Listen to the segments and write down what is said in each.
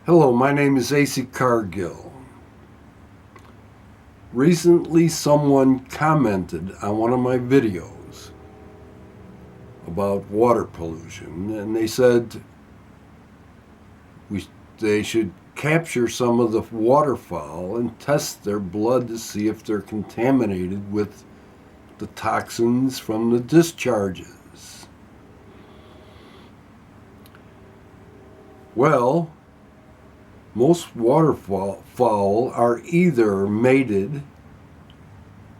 Hello, my name is Acie Cargill. Recently, someone commented on one of my videos about water pollution, and they said they should capture some of the waterfowl and test their blood to see if they're contaminated with the toxins from the discharges. Well, most waterfowl are either mated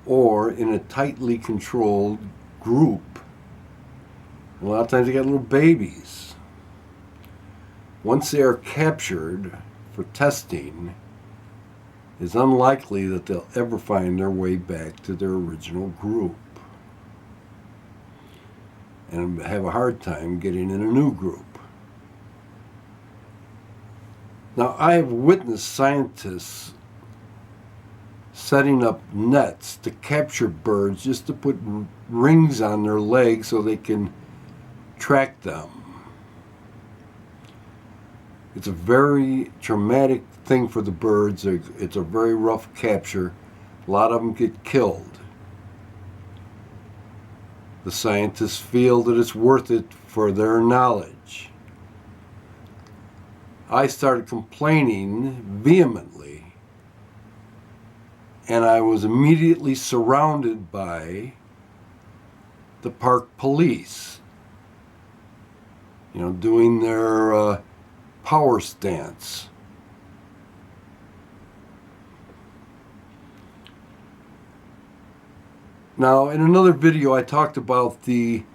or in a tightly controlled group. A lot of times they got little babies. Once they are captured for testing, it's unlikely that they'll ever find their way back to their original group and have a hard time getting in a new group. Now, I have witnessed scientists setting up nets to capture birds just to put rings on their legs so they can track them. It's a very traumatic thing for the birds. It's a very rough capture. A lot of them get killed. The scientists feel that it's worth it for their knowledge. I started complaining vehemently, and I was immediately surrounded by the park police, doing their power stance. Now, in another video, I talked about the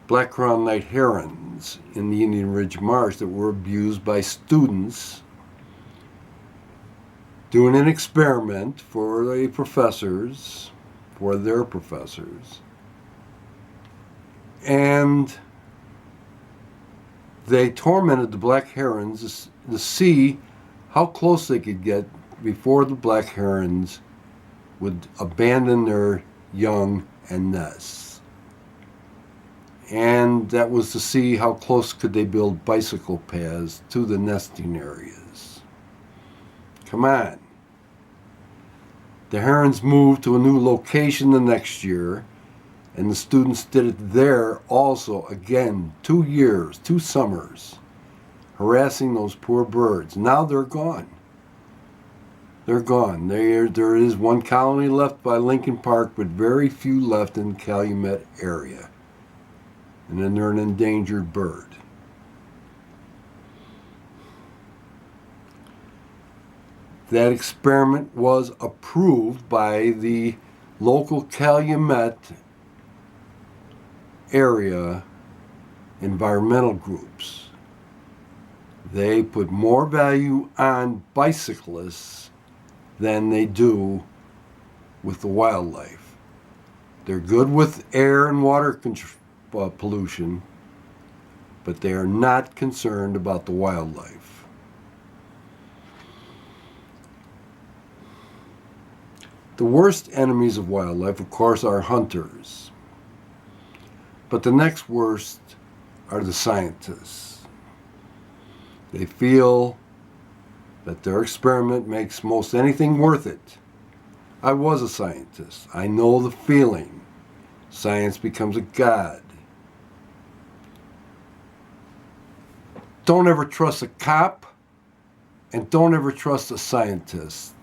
black-crowned night herons in the Indian Ridge Marsh that were abused by students doing an experiment for their professors. And they tormented the black herons to see how close they could get before the black herons would abandon their young and nests. And that was to see how close could they build bicycle paths to the nesting areas. Come on. The herons moved to a new location the next year, and the students did it there also again, 2 years, 2 summers, harassing those poor birds. Now they're gone. They're gone. There is one colony left by Lincoln Park, but very few left in the Calumet area. And then they're an endangered bird. That experiment was approved by the local Calumet area environmental groups. They put more value on bicyclists than they do with the wildlife. They're good with air and water pollution, but they are not concerned about the wildlife. The worst enemies of wildlife, of course, are hunters. But the next worst are the scientists. They feel that their experiment makes most anything worth it. I was a scientist. I know the feeling. Science becomes a god. Don't ever trust a cop, and don't ever trust a scientist.